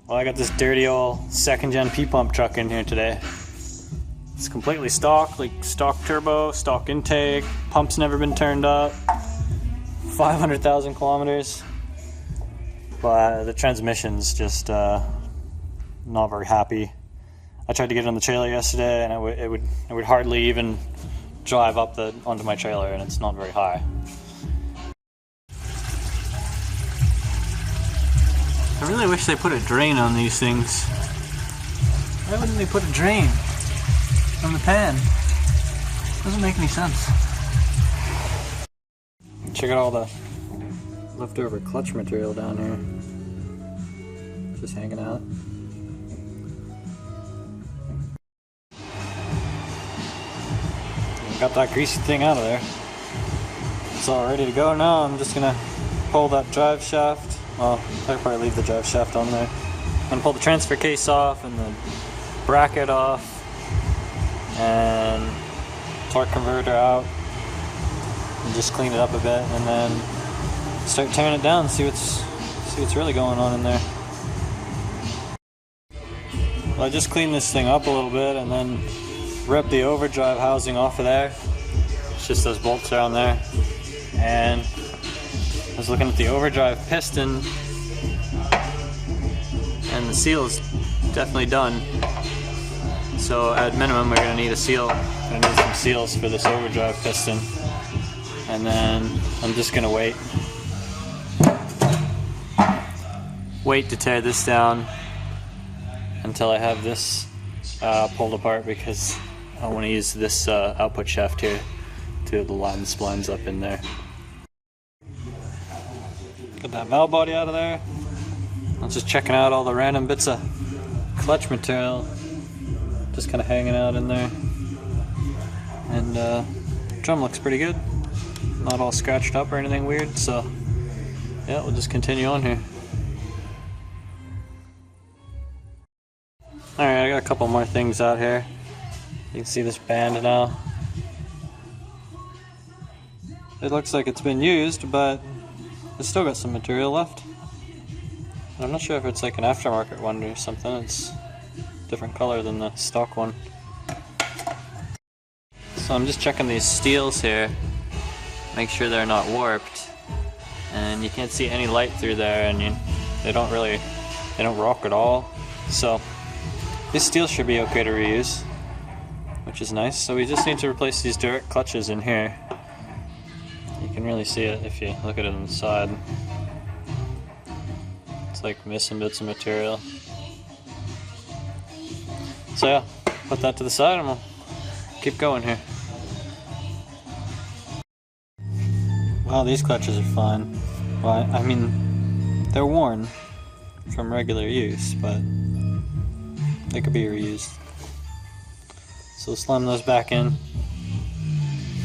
Well, I got this dirty old second-gen P-pump truck in here today. It's completely stock, like stock turbo, stock intake, pump's never been turned up, 500,000 kilometers. But the transmission's just not very happy. I tried to get it on the trailer yesterday, and it would hardly even drive up onto my trailer, and it's not very high. I really wish they put a drain on these things. Why wouldn't they put a drain on the pan? Doesn't make any sense. Check out all the leftover clutch material down here. Just hanging out. Got that greasy thing out of there. It's all ready to go now. I'm just gonna pull that drive shaft. Well, I'll probably leave the drive shaft on there. I'm gonna pull the transfer case off and the bracket off and torque converter out and just clean it up a bit, and then start tearing it down and see what's really going on in there. Well, I just cleaned this thing up a little bit and then rip the overdrive housing off of there. It's just those bolts around there. And I was looking at the overdrive piston, and the seal is definitely done. So at minimum we're going to need a seal. We're going to need some seals for this overdrive piston. And then I'm just going to wait to tear this down until I have this pulled apart, because I want to use this output shaft here to the Latin splines up in there. Got that valve body out of there. I was just checking out all the random bits of clutch material just kind of hanging out in there. And drum looks pretty good. Not all scratched up or anything weird, so yeah, we'll just continue on here. Alright, I got a couple more things out here. You can see this band now. It looks like it's been used, but it's still got some material left. I'm not sure if it's like an aftermarket one or something. It's a different color than the stock one. So I'm just checking these steels here, make sure they're not warped. And you can't see any light through there, and they don't rock at all. So this steel should be okay to reuse, which is nice. So we just need to replace these direct clutches in here. You can really see it if you look at it on the side. It's like missing bits of material. So yeah, put that to the side and we'll keep going here. Wow, these clutches are fine. Well, I mean, they're worn from regular use, but they could be reused. So we'll slam those back in,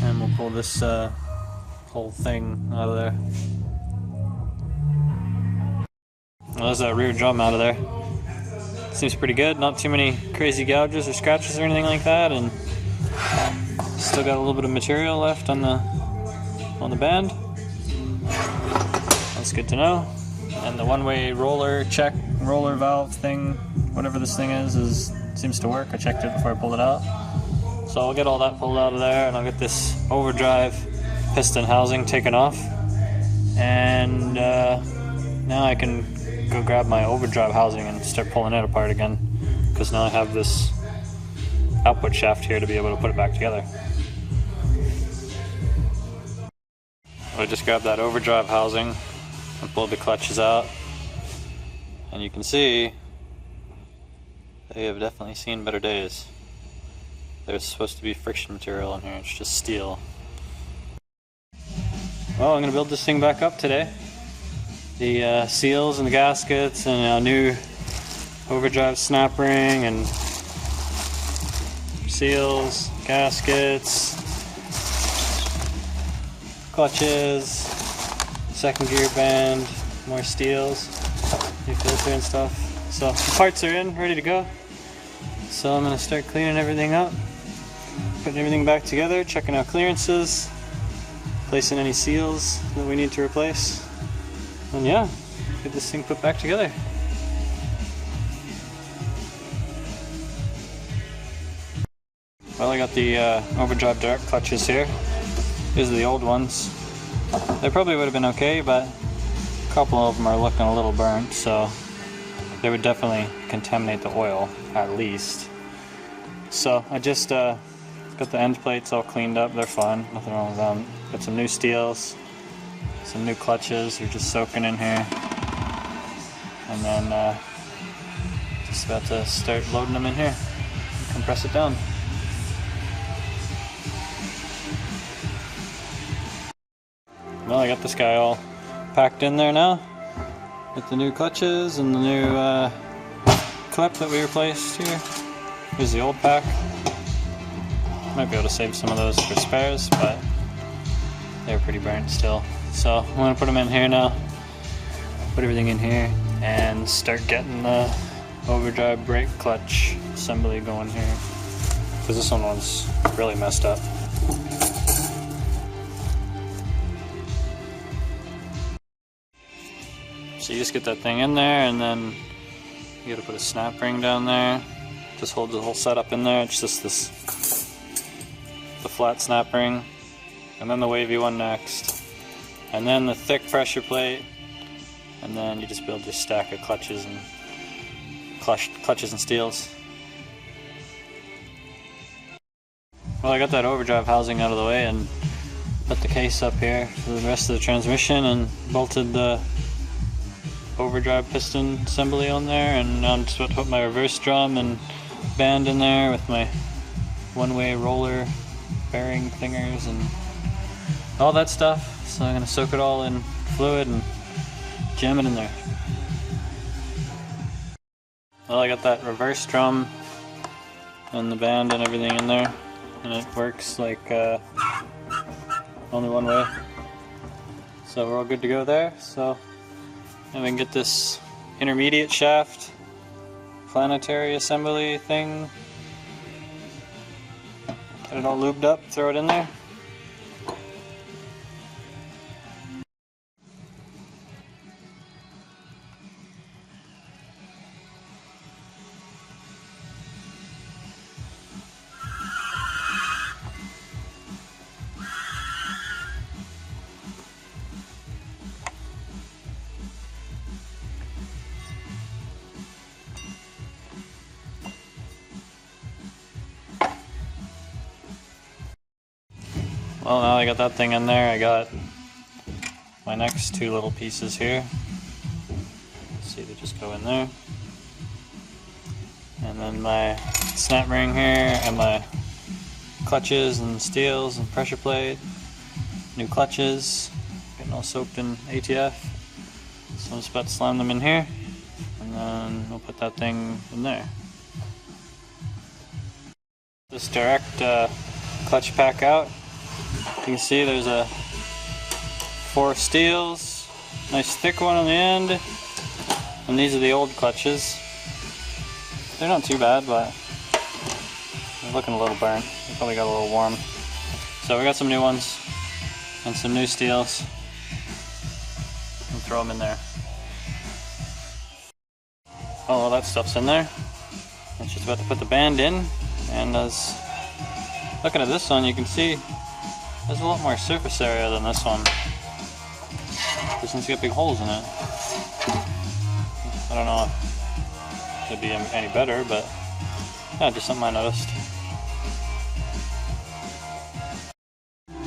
and we'll pull this whole thing out of there. Well, there's that rear drum out of there. Seems pretty good, not too many crazy gouges or scratches or anything like that, and still got a little bit of material left on the band. That's good to know. And the one-way roller valve thing, whatever this thing is seems to work. I checked it before I pulled it out. So I'll get all that pulled out of there, and I'll get this overdrive piston housing taken off. And now I can go grab my overdrive housing and start pulling it apart again, because now I have this output shaft here to be able to put it back together. I just grabbed that overdrive housing and pulled the clutches out, and you can see they have definitely seen better days. There's supposed to be friction material in here, it's just steel. Well, I'm going to build this thing back up today. The seals and the gaskets and a new overdrive snap ring and seals, gaskets, clutches, second gear band, more steels, new filter and stuff. So the parts are in, ready to go. So I'm going to start cleaning everything up, putting everything back together, checking out clearances, placing any seals that we need to replace, and yeah, get this thing put back together. Well, I got the overdrive direct clutches here. These are the old ones. They probably would have been okay, but a couple of them are looking a little burnt, so they would definitely contaminate the oil, at least. So I just got the end plates all cleaned up. They're fine, nothing wrong with them. Got some new steels, some new clutches. They're just soaking in here. And then just about to start loading them in here and compress it down. Well, I got this guy all packed in there now with the new clutches and the new clip that we replaced here. Here's the old pack. Might be able to save some of those for spares, but they're pretty burnt still. So I'm going to put them in here now, put everything in here, and start getting the overdrive brake clutch assembly going here, because this one was really messed up. So you just get that thing in there, and then you gotta put a snap ring down there. Just holds the whole setup in there. It's just the flat snap ring, and then the wavy one next, and then the thick pressure plate, and then you just build your stack of clutches and steels. Well, I got that overdrive housing out of the way and put the case up here for the rest of the transmission, and bolted the overdrive piston assembly on there, and now I'm just about to put my reverse drum and band in there with my one-way roller bearing thingers and all that stuff. So I'm going to soak it all in fluid and jam it in there. Well, I got that reverse drum and the band and everything in there, and it works like only one way. So we're all good to go there. So and we can get this intermediate shaft planetary assembly thing, get it all lubed up, throw it in there. Well, now I got that thing in there, I got my next two little pieces here. See, they just go in there. And then my snap ring here, and my clutches and steels and pressure plate. New clutches, getting all soaked in ATF. So I'm just about to slam them in here, and then we'll put that thing in there. This direct clutch pack out. You can see there's 4 steels, nice thick one on the end, and these are the old clutches. They're not too bad, but they're looking a little burnt. They probably got a little warm. So we got some new ones and some new steels, and throw them in there. All that stuff's in there. It's just about to put the band in, and as looking at this one, you can see there's a lot more surface area than this one. This one's got big holes in it. I don't know if it'd be any better, but yeah, just something I noticed.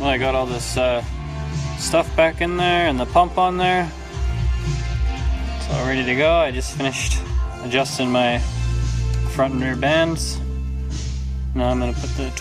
Well, I got all this stuff back in there and the pump on there. It's all ready to go. I just finished adjusting my front and rear bands. Now I'm going to put the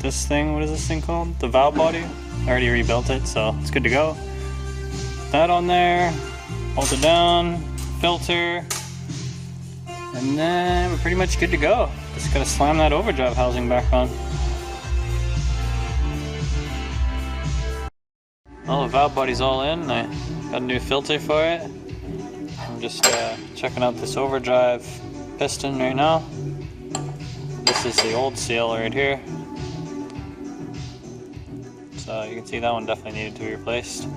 this thing, what is this thing called? The valve body. I already rebuilt it, so it's good to go. Put that on there, bolt it down, filter, and then we're pretty much good to go. Just gotta slam that overdrive housing back on. Well, the valve body's all in. I got a new filter for it. I'm just checking out this overdrive piston right now. This is the old seal right here. So you can see that one definitely needed to be replaced.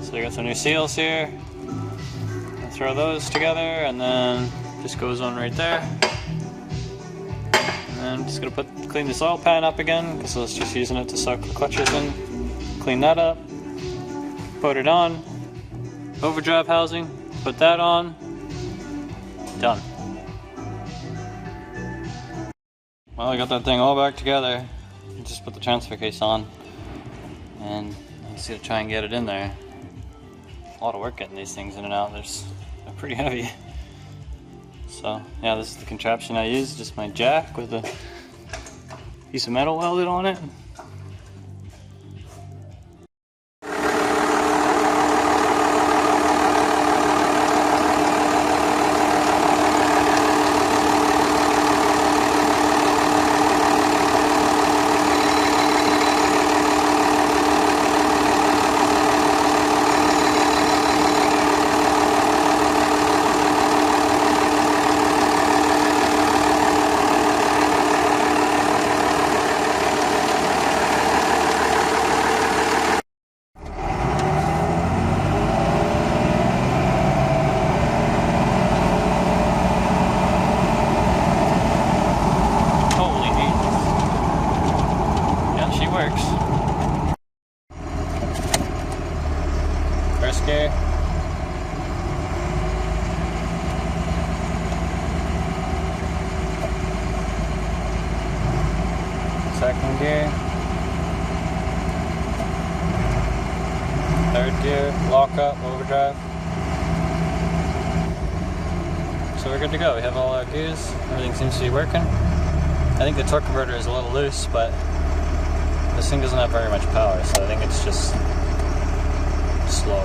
So we got some new seals here. I'll throw those together, and then just goes on right there. And And I'm just gonna clean this oil pan up again, because I was just using it to suck the clutches in. Clean that up, put it on, overdrive housing, put that on, done. Well, I got that thing all back together. Just put the transfer case on, and I'm just gonna try and get it in there. A lot of work getting these things in and out. They're pretty heavy. So yeah, this is the contraption I use, just my jack with a piece of metal welded on it. First gear. Second gear. Third gear, lock up, overdrive. So we're good to go. We have all our gears. Everything seems to be working. I think the torque converter is a little loose, but this thing doesn't have very much power, so I think it's just slow.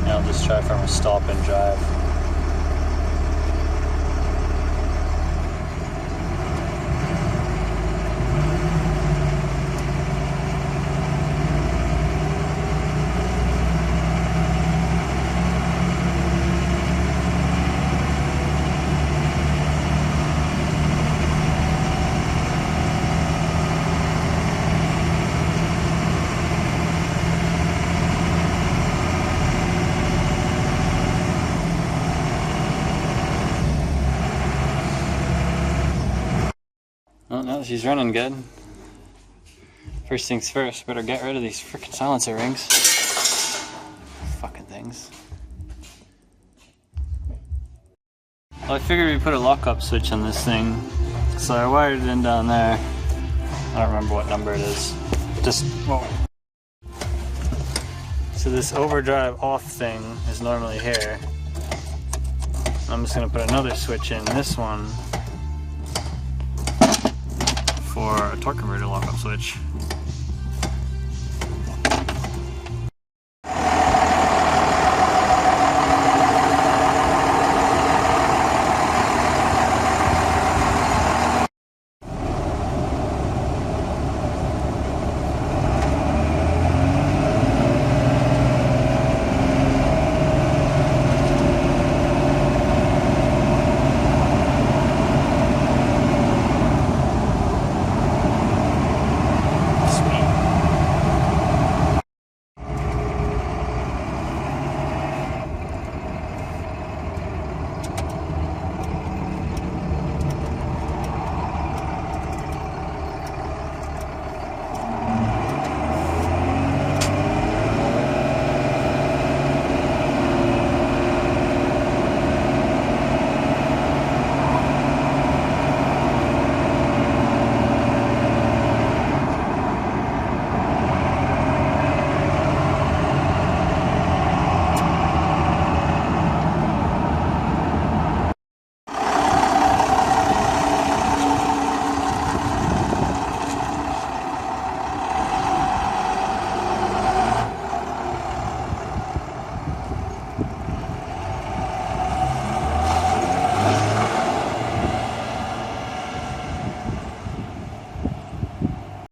I'll just try from a stop and drive. Oh, no, she's running good. First things first, better get rid of these frickin' silencer rings. Fucking things. Well, I figured we'd put a lockup switch on this thing, so I wired it in down there. I don't remember what number it is. Just, whoa. So this overdrive off thing is normally here. I'm just gonna put another switch in, this one, for a torque converter lockup switch.